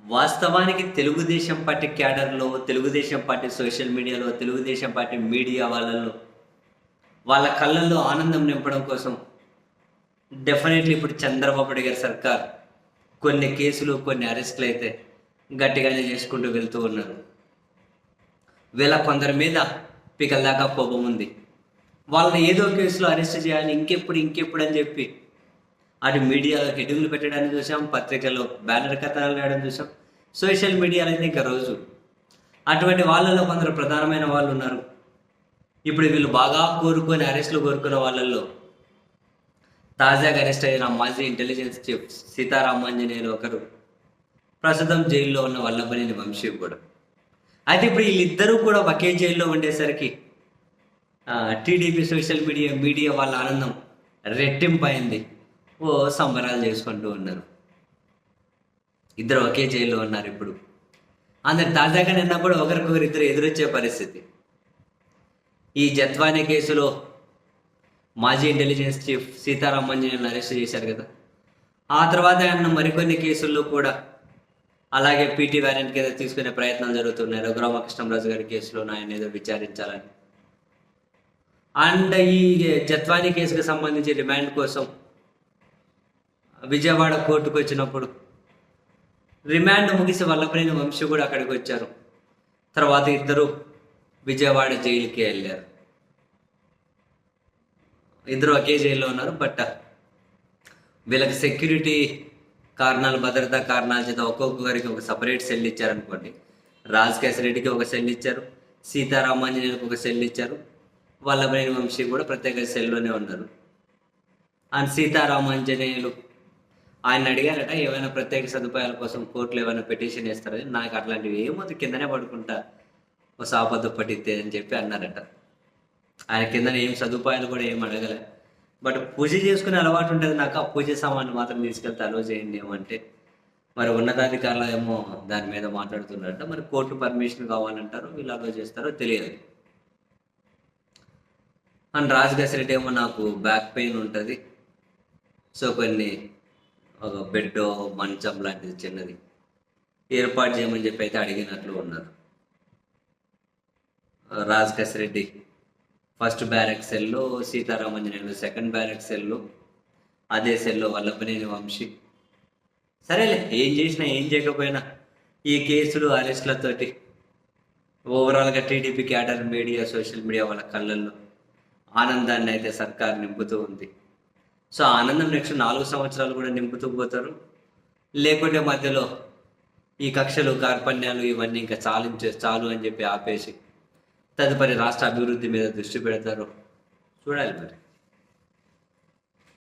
వాస్తవానికి తెలుగుదేశం పార్టీ క్యాడర్‌లో, Telugu Desam party social మీడియాలో, తెలుగుదేశం పార్టీ మీడియా వాళ్ళలో, వాళ్ళ కళ్ళల్లో ఆనందం నింపడం కోసం డెఫినెట్‌లీ ఇప్పుడు చంద్రబాబు నాయుడు గారి సర్కార్ కొన్ని కేసులు, కొన్ని అరెస్ట్‌లయితే గట్టిగానే చేసుకుంటూ వెళ్తూ ఉన్నారు. వీళ్ళ కొందరి మీద పీకల దాకా కోపం ఉంది. వాళ్ళని ఏదో కేసులో అరెస్ట్ చేయాలి, ఇంకెప్పుడు అని చెప్పి అటు మీడియాలో హెడ్డింగ్లు పెట్టడాన్ని చూసాం, పత్రికల్లో బ్యానర్ కథనాలు రాయడం చూసాం, సోషల్ మీడియాలో అయితే ఇంకా రోజు. అటువంటి వాళ్ళలో కొందరు ప్రధానమైన వాళ్ళు ఉన్నారు. ఇప్పుడు వీళ్ళు బాగా అరెస్టులు కోరుకున్న వాళ్ళల్లో తాజాగా అరెస్ట్ అయిన మాజీ ఇంటెలిజెన్స్ చీఫ్ సీతారామాంజనేయులు ఒకరు, ప్రస్తుతం జైల్లో ఉన్న వల్లభనేని వంశీ కూడా. అయితే ఇప్పుడు వీళ్ళిద్దరూ కూడా ఒకే జైల్లో ఉండేసరికి టీడీపీ సోషల్ మీడియా వాళ్ళ ఆనందం రెట్టింపైంది. సంబరాలు చేసుకుంటూ ఉన్నారు. ఇద్దరు ఒకే జైల్లో ఉన్నారు. ఇప్పుడు అందరు తాజాగా నిన్న కూడా ఒకరికొకరు ఇద్దరు ఎదురొచ్చే పరిస్థితి. ఈ జత్వానీ కేసులో మాజీ ఇంటెలిజెన్స్ చీఫ్ సీతారామాంజనేయులను అరెస్ట్ చేశారు కదా. ఆ తర్వాత ఆయన మరికొన్ని కేసుల్లో కూడా అలాగే పీటీ వ్యారెంట్ కింద తీసుకునే ప్రయత్నాలు జరుగుతున్నాయి. రఘురామకృష్ణంరాజు గారి కేసులో ఆయన ఏదో విచారించాలని. అండ్ ఈ జత్వానీ కేసుకు సంబంధించి రిమాండ్ కోసం విజయవాడ కోర్టుకు వచ్చినప్పుడు రిమాండ్ ముగిసి వల్లభనేని వంశీ కూడా అక్కడికి వచ్చారు. తర్వాత ఇద్దరు విజయవాడ జైలుకి వెళ్ళారు. ఇద్దరు ఒకే జైల్లో ఉన్నారు. బట్ వీళ్ళకి సెక్యూరిటీ కారణాలు, భద్రతా కారణాల చేత ఒక్కొక్కరికి ఒక సపరేట్ సెల్ ఇచ్చారనుకోండి. రాజకేశ్వర రెడ్డికి ఒక సెల్ ఇచ్చారు, సీతారామాంజనేయులకు ఒక సెల్ ఇచ్చారు, వల్లభనేని వంశీ కూడా ప్రత్యేక సెల్లోనే ఉన్నారు. అండ్ సీతారామాంజనేయులు ఆయన అడిగారట, ఏమైనా ప్రత్యేక సదుపాయాల కోసం కోర్టులో ఏమైనా పిటిషన్ వేస్తారని. నాకు అట్లాంటివి ఏమవుతుంది, కిందనే పడుకుంటా ఒక సాపద పట్టితే అని చెప్పి అన్నారట. ఆయన కింద ఏం సదుపాయాలు కూడా ఏం అడగలే. బట్ పూజ చేసుకునే అలవాటు ఉంటుంది నాకు, ఆ పూజ సామాన్లు మాత్రం తీసుకెళ్తే అలో చేయండి ఏమంటే, మరి ఉన్నతాధికారులు ఏమో దాని మీద మాట్లాడుతున్నారట. మరి కోర్టు పర్మిషన్ కావాలంటారు, వీళ్ళు అలో చేస్తారో తెలియదు. అండ్ రాజకేశ్వర రెడ్డి ఏమో నాకు బ్యాక్ పెయిన్ ఉంటుంది, సో కొన్ని ఒక బెడ్, మంచం లాంటిది చిన్నది ఏర్పాటు చేయమని చెప్పి అయితే అడిగినట్లు ఉన్నారు. రాజకేశ్వర రెడ్డి ఫస్ట్ బ్యారెక్ సెల్లో, సీతారామాంజనేయులు సెకండ్ బ్యారెక్ సెల్లో, అదే సెల్లో వల్లభనేని వంశీ. సరేలే, ఏం చేసినా ఏం చేయకపోయినా ఈ కేసులు అరెస్టులతోటి ఓవరాల్గా TDP cadre, media, social media వాళ్ళ కళ్ళల్లో ఆనందాన్ని అయితే సర్కార్ నింపుతూ ఉంది. సో ఆనందం నెక్స్ట్ 4 సంవత్సరాలు కూడా నింపుతూ పోతారు. లేకుంటే మధ్యలో ఈ కక్షలు, కార్పణ్యాలు ఇవన్నీ ఇంకా చాలు అని చెప్పి ఆపేసి తదుపరి రాష్ట్ర అభివృద్ధి మీద దృష్టి పెడతారు. చూడాలి మరి.